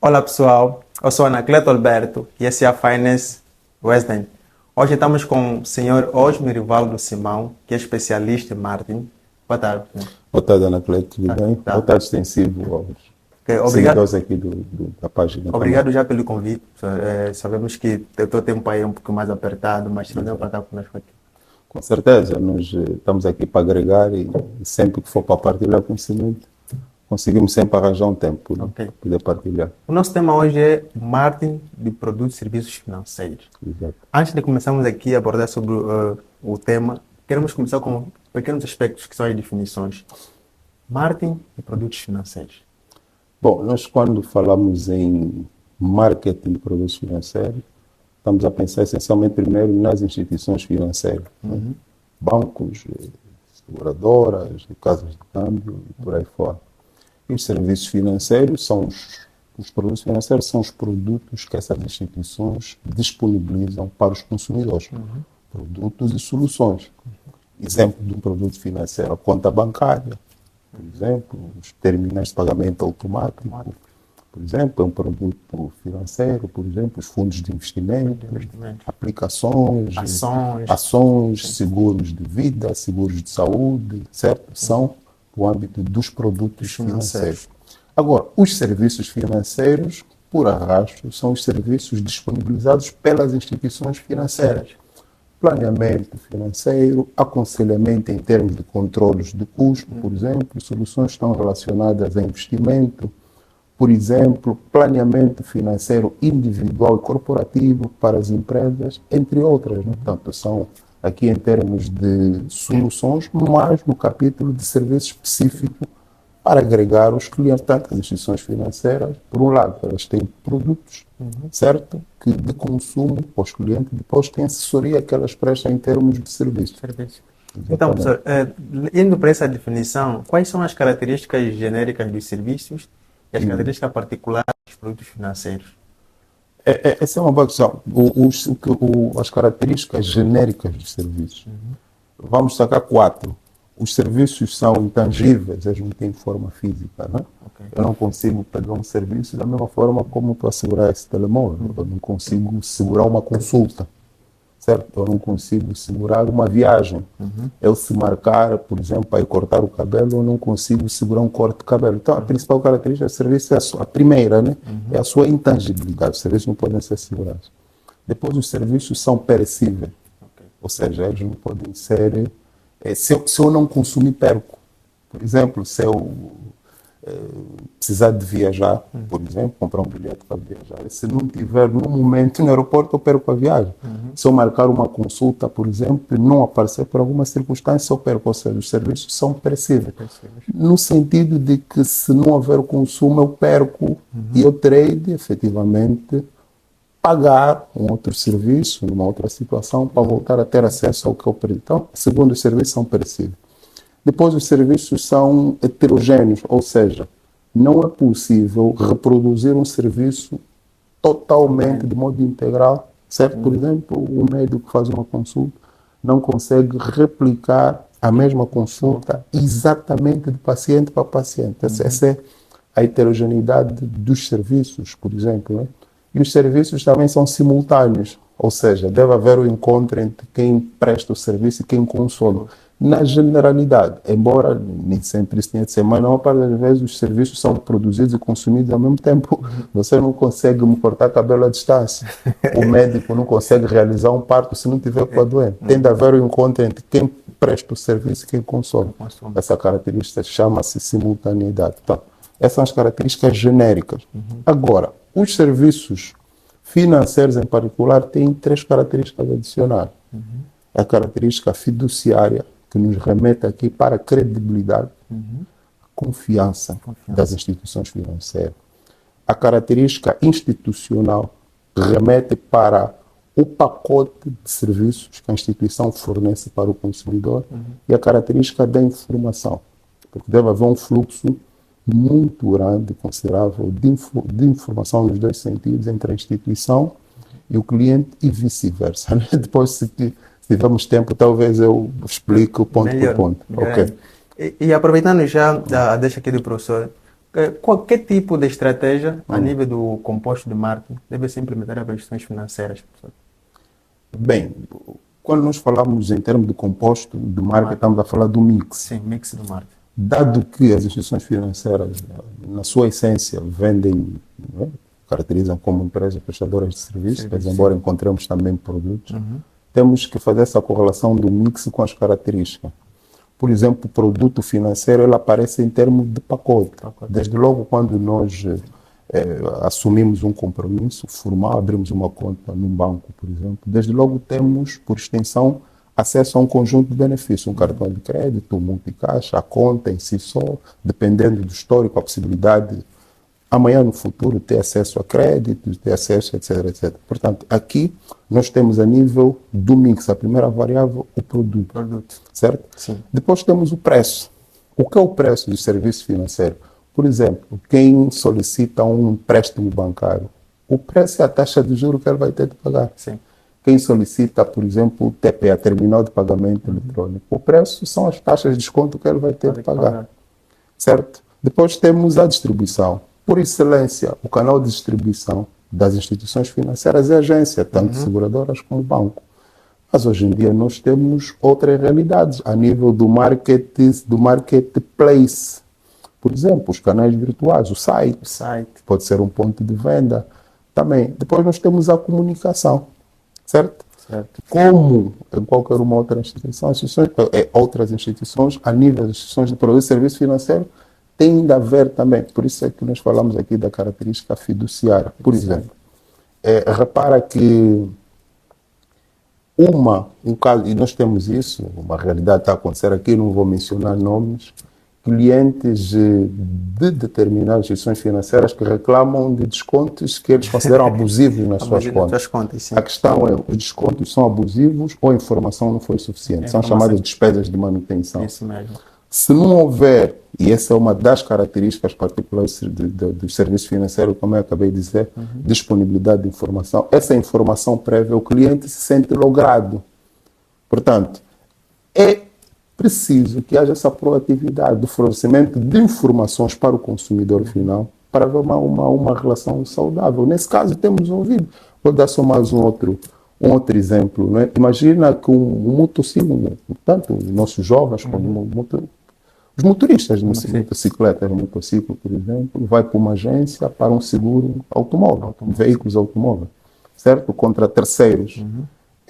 Olá pessoal, eu sou Anacleto Alberto e esse é a Finance Wesden. Hoje estamos com o senhor Osmo Rivaldo Simão, que é especialista em marketing. Boa tarde. Boa tarde, Anacleto, tudo bem? Tá. Boa tarde, extensivo aos Obrigado, seguidores aqui da página. obrigado já pelo convite. Sabemos que o teu tempo aí é um pouco mais apertado, mas não deu para estar conosco aqui. Com certeza, nós estamos aqui para agregar e sempre que for para partilhar conhecimento, conseguimos sempre arranjar um tempo Ok. para poder partilhar. O nosso tema hoje é marketing de produtos e serviços financeiros. Exato. Antes de começarmos aqui a abordar sobre o tema, queremos começar com pequenos aspectos que são as definições. Marketing e produtos financeiros. Bom, nós quando falamos em marketing de produtos financeiros, estamos a pensar essencialmente primeiro nas instituições financeiras, né? Bancos, seguradoras, casas de câmbio e por aí fora. E os serviços financeiros são os produtos financeiros são os produtos que essas instituições disponibilizam para os consumidores. Produtos e soluções. Exemplo de um produto financeiro, a conta bancária, por exemplo, os terminais de pagamento automático, por exemplo, é um produto financeiro, por exemplo, os fundos de investimento, aplicações, ações, seguros de vida, seguros de saúde, certo? São o âmbito dos produtos financeiros. Agora, os serviços financeiros, por arrasto, são os serviços disponibilizados pelas instituições financeiras. Planeamento financeiro, aconselhamento em termos de controles de custo, por exemplo, soluções que estão relacionadas a investimento, por exemplo, planeamento financeiro individual e corporativo para as empresas, entre outras, né? Portanto, são aqui em termos de soluções, mas no capítulo de serviço específico para agregar os clientes, tanto as instituições financeiras, por um lado, elas têm produtos, certo? Que de consumo para os clientes, depois tem assessoria que elas prestam em termos de serviço. Então, professor, indo para essa definição, quais são as características genéricas dos serviços e as características particulares dos produtos financeiros? Essa é uma boa questão. As características genéricas dos serviços. Vamos destacar 4. Os serviços são intangíveis, eles não têm forma física, né? Okay. Eu não consigo pegar um serviço da mesma forma como estou a segurar esse telemóvel. Eu não consigo segurar uma consulta, certo? Eu não consigo segurar uma viagem. Eu se marcar, por exemplo, para ir cortar o cabelo, eu não consigo segurar um corte de cabelo. Então, a principal característica do serviço é a primeira, né? É a sua intangibilidade. Os serviços não podem ser segurados. Depois, os serviços são perecíveis. Okay. Ou seja, eles não podem ser... Se eu não consumir, perco. Por exemplo, se eu precisar de viajar, por exemplo, comprar um bilhete para viajar, se não tiver no momento no aeroporto, eu perco a viagem. Se eu marcar uma consulta, por exemplo, e não aparecer por alguma circunstância, eu perco. Ou seja, os serviços são perecíveis. No sentido de que se não houver consumo, eu perco e eu terei de, efetivamente, pagar um outro serviço, numa outra situação, para voltar a ter acesso ao que eu perdi. Então, segundo, os serviços são perecíveis. Depois, os serviços são heterogêneos, ou seja, não é possível reproduzir um serviço totalmente, de modo integral, certo? Por exemplo, o médico que faz uma consulta não consegue replicar a mesma consulta exatamente de paciente para paciente. Essa é a heterogeneidade dos serviços, por exemplo, né? E os serviços também são simultâneos, ou seja, deve haver o encontro entre quem presta o serviço e quem consome. Na generalidade, embora nem sempre isso tenha de ser, mas na maior parte das vezes os serviços são produzidos e consumidos ao mesmo tempo. Você não consegue me cortar cabelo à distância. O médico não consegue realizar um parto se não tiver com a doente. Tem de haver o encontro entre quem presta o serviço e quem consome. Essa característica chama-se simultaneidade. Então, essas são as características genéricas. Agora, os serviços financeiros, em particular, têm 3 características adicionais. A característica fiduciária, que nos remete aqui para a credibilidade, confiança das instituições financeiras. A característica institucional, que remete para o pacote de serviços que a instituição fornece para o consumidor. E a característica da informação, porque deve haver um fluxo muito grande, considerável, de informação nos 2 sentidos, entre a instituição e o cliente e vice-versa. Depois, se tivermos tempo, talvez eu explique o ponto por ponto. Okay. E aproveitando já a deixa aqui do professor, Qualquer tipo de estratégia a nível do composto de marketing deve ser implementada para instituições financeiras, professor. Bem, quando nós falamos em termos de composto de marca, estamos a falar do mix. Sim, mix do marketing. Dado que as instituições financeiras, na sua essência, vendem, né, caracterizam como empresas prestadoras de serviços, mas embora encontremos também produtos, temos que fazer essa correlação do mix com as características. Por exemplo, o produto financeiro ele aparece em termos de pacote. Desde logo quando nós assumimos um compromisso formal, abrimos uma conta num banco, por exemplo, desde logo temos, por extensão, acesso a um conjunto de benefícios, um cartão de crédito, um multicaixa, a conta em si só, dependendo do histórico, a possibilidade amanhã no futuro ter acesso a créditos, ter acesso, etc, etc. Portanto, aqui nós temos a nível do mix, a primeira variável, o produto. Certo? Sim. Depois temos o preço. O que é o preço do serviço financeiro? Por exemplo, quem solicita um empréstimo bancário, o preço é a taxa de juros que ele vai ter de pagar. Sim. Quem solicita, por exemplo, o TPA, Terminal de Pagamento Eletrônico, o preço são as taxas de desconto que ele vai ter de pagar. Certo? Depois temos a distribuição. Por excelência, o canal de distribuição das instituições financeiras é a agência, tanto seguradoras como banco. Mas hoje em dia nós temos outras realidades a nível do marketplace. Por exemplo, os canais virtuais, o site pode ser um ponto de venda também. Depois nós temos a comunicação, certo? Como em qualquer uma outra instituição, outras instituições, a nível das instituições de produto e serviço financeiro, tem de haver também. Por isso é que nós falamos aqui da característica fiduciária. Por exemplo, repara que um caso, e nós temos isso, uma realidade está a acontecer aqui, não vou mencionar nomes, clientes de determinadas instituições financeiras que reclamam de descontos que eles consideram abusivos nas suas contas. A questão é, os descontos são abusivos ou a informação não foi suficiente. São chamadas despesas de manutenção. Isso mesmo. Se não houver, e essa é uma das características particulares do serviço financeiro, como eu acabei de dizer, disponibilidade de informação, essa informação prévia, o cliente se sente logrado. Portanto, é preciso que haja essa proatividade do fornecimento de informações para o consumidor final, para haver uma relação saudável. Nesse caso, temos ouvido. Vou dar só mais um outro exemplo. Né? Imagina que um motociclo, tanto os nossos jovens como os motoristas de motocicletas, motociclo, por exemplo, vai para uma agência para um seguro automóvel, veículos automóveis, certo? Contra terceiros.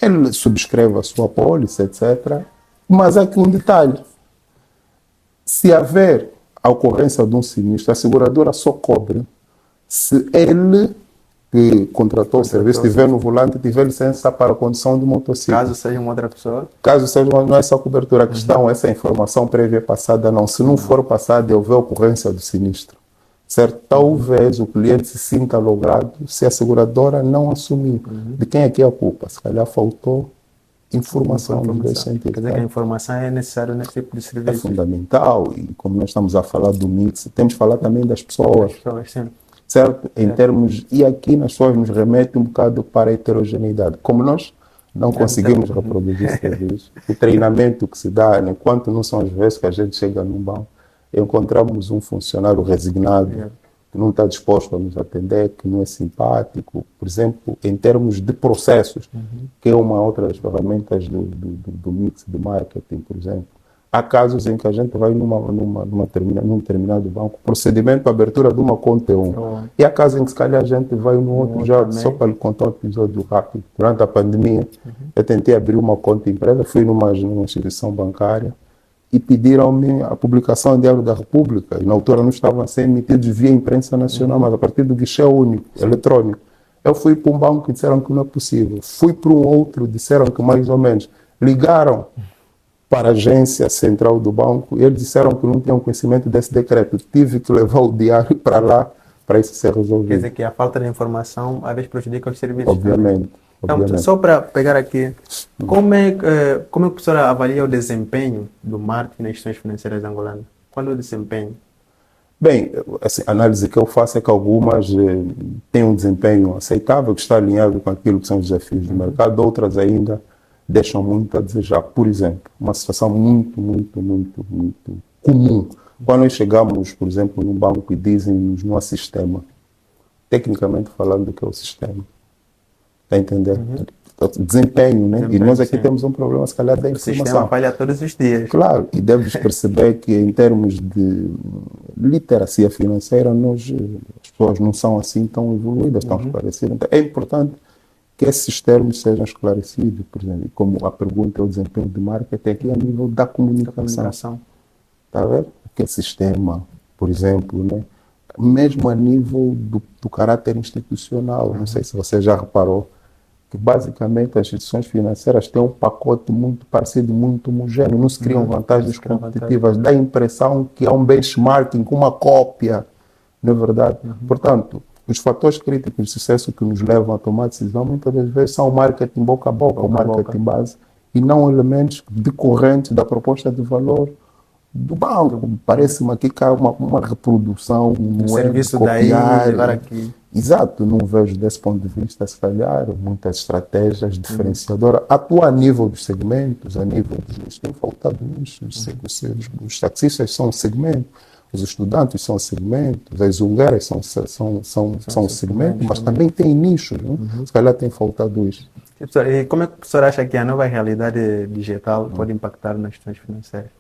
Ele subscreve a sua pólice, etc. Mas há aqui um detalhe. Se haver a ocorrência de um sinistro, a seguradora só cobre se ele que contratou o serviço, tiver no volante, tiver licença para a condução de motociclo. Caso seja uma outra pessoa? Caso seja não é essa cobertura. A questão, essa informação prévia passada, não. Se não for passada e houver ocorrência do sinistro, certo? Talvez o cliente se sinta logrado se a seguradora não assumir. De quem é que é a culpa? Se calhar faltou informação no sentido. Quer dizer que a informação é necessária nesse tipo de serviço? É fundamental. E como nós estamos a falar do mix, temos que falar também das pessoas. Sim. Certo? Em termos, e aqui nas pessoas nos remete um bocado para a heterogeneidade. Como nós não conseguimos reproduzir serviço, o treinamento que se dá, enquanto não são as vezes que a gente chega num banco, encontramos um funcionário resignado, que não está disposto a nos atender, que não é simpático. Por exemplo, em termos de processos, que é uma outra das ferramentas do mix de marketing, por exemplo. Há casos em que a gente vai num determinado banco, procedimento para abertura de uma conta é um. E há casos em que se calhar a gente vai no outro já, também. Só para lhe contar um episódio rápido. Durante a pandemia, eu tentei abrir uma conta empresa, fui numa instituição bancária e pediram-me a publicação em Diário da República. E na altura não estavam a ser emitidos via imprensa nacional, mas a partir do guichê único, eletrônico. Eu fui para um banco e disseram que não é possível. Fui para um outro, disseram que mais ou menos. Ligaram para a agência central do banco, e eles disseram que não tinham conhecimento desse decreto. Tive que levar o diário para lá, para isso ser resolvido. Quer dizer que a falta de informação, às vezes, prejudica os serviços. Obviamente. Então, só para pegar aqui, como é que a professora avalia o desempenho do marketing nas instituições financeiras angolanas? Qual é o desempenho? Bem, assim, a análise que eu faço é que algumas têm um desempenho aceitável, que está alinhado com aquilo que são os desafios do mercado, outras ainda deixam muito a desejar. Por exemplo, uma situação muito comum Quando nós chegamos, por exemplo, num banco e dizem-nos no sistema, tecnicamente falando, o que é o sistema? Está a entender? Desempenho, né? E nós aqui temos um problema, se calhar, da O informação. sistema falha todos os dias. Claro, e deves perceber que em termos de literacia financeira, as pessoas não são assim tão evoluídas, tão esclarecidas. Então, é importante que esses termos sejam esclarecidos, por exemplo, como a pergunta é o desempenho de marketing aqui a nível da comunicação. Está a ver? Que é sistema, por exemplo, né? Mesmo a nível do caráter institucional, não sei se você já reparou, que basicamente as instituições financeiras têm um pacote muito parecido, muito homogéneo, não se criam vantagens competitivas, dá a impressão que é um benchmarking, uma cópia, não é verdade? Portanto, os fatores críticos de sucesso que nos levam a tomar decisão muitas das vezes são o marketing boca a boca, o marketing base, e não elementos decorrentes da proposta de valor do banco. Parece-me aqui que há uma reprodução, um serviço daí, levar aqui. Exato, não vejo desse ponto de vista, se calhar, muitas estratégias diferenciadoras. Atua a nível dos segmentos, a nível dos... Tem faltado nisso. Os taxistas são um segmento, os estudantes são um segmento, as zulgueiras são um segmento, mas também tem nichos. Se calhar tem faltado isso. E como é que o professor acha que a nova realidade digital pode impactar nas instituições financeiras?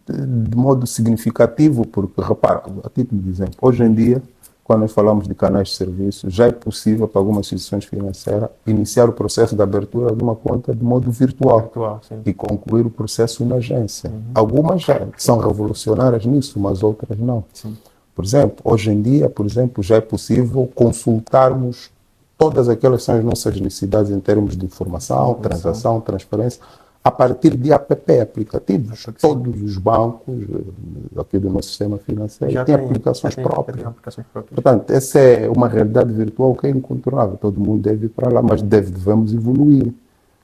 De modo significativo, porque, repara, a título de exemplo, hoje em dia, quando nós falamos de canais de serviço, já é possível para algumas instituições financeiras iniciar o processo de abertura de uma conta de modo virtual e concluir o processo na agência. Algumas já são revolucionárias nisso, mas outras não. Por exemplo, hoje em dia, já é possível consultarmos todas aquelas que são as nossas necessidades em termos de informação, transação, transferência, a partir de aplicativos. Todos os bancos aqui do nosso sistema financeiro já têm aplicações próprias. Portanto, essa é uma realidade virtual que é incontornável. Todo mundo deve ir para lá, mas devemos evoluir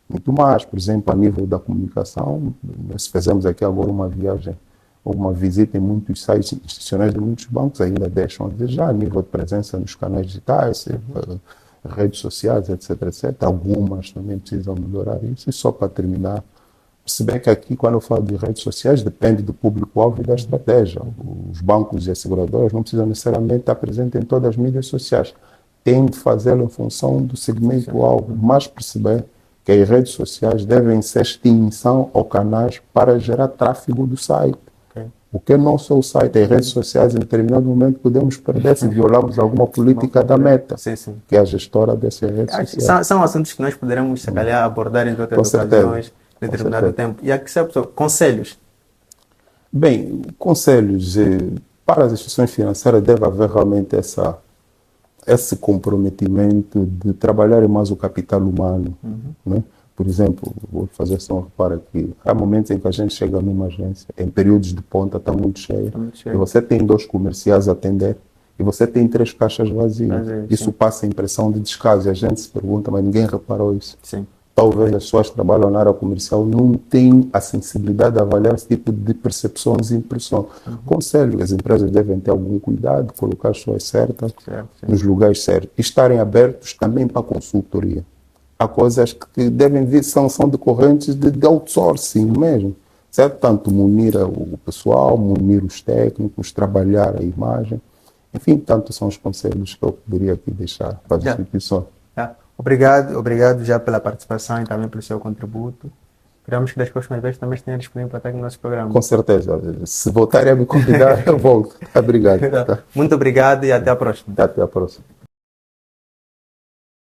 muito mais. Por exemplo, a nível da comunicação, nós fizemos aqui agora uma viagem, uma visita em muitos sites institucionais de muitos bancos, ainda deixam a desejar, a nível de presença nos canais digitais, redes sociais, etc. Algumas também precisam melhorar isso. E só para terminar, perceber que aqui, quando eu falo de redes sociais, depende do público-alvo e da estratégia. Os bancos e as seguradoras não precisam necessariamente estar presentes em todas as mídias sociais. Tem de fazê-lo em função do segmento-alvo, mas perceber que as redes sociais devem ser extinção ou canais para gerar tráfego do site. O que não só o site, as redes sociais, em determinado momento podemos perder se violarmos alguma política da Meta, que é a gestora dessas redes sociais. São assuntos que nós poderemos, se calhar, abordar em outras ocasiões, em determinado tempo. E aqui, conselhos? Bem, conselhos. Para as instituições financeiras deve haver realmente esse comprometimento de trabalhar mais o capital humano, né? Por exemplo, vou fazer só um reparo aqui. Há momentos em que a gente chega numa agência, em períodos de ponta, está muito cheia, e você tem 2 comerciais a atender, e você tem 3 caixas vazias. Isso passa a impressão de descaso, e a gente se pergunta, mas ninguém reparou isso. Talvez as pessoas que trabalham na área comercial não tenham a sensibilidade de avaliar esse tipo de percepções e impressões. Conselho, as empresas devem ter algum cuidado, colocar as pessoas certas nos lugares certos, e estarem abertos também para a consultoria. Há coisas que devem vir, são decorrentes de outsourcing mesmo, certo? Tanto munir o pessoal, munir os técnicos, trabalhar a imagem. Enfim, tanto são os conselhos que eu poderia aqui deixar para as instituições. Obrigado já pela participação e também pelo seu contributo. Esperamos que das próximas vezes também esteja disponível para estar aqui no nosso programa. Com certeza. Se voltarem a me convidar, eu volto. Obrigado. Muito obrigado e até a próxima. Até a próxima.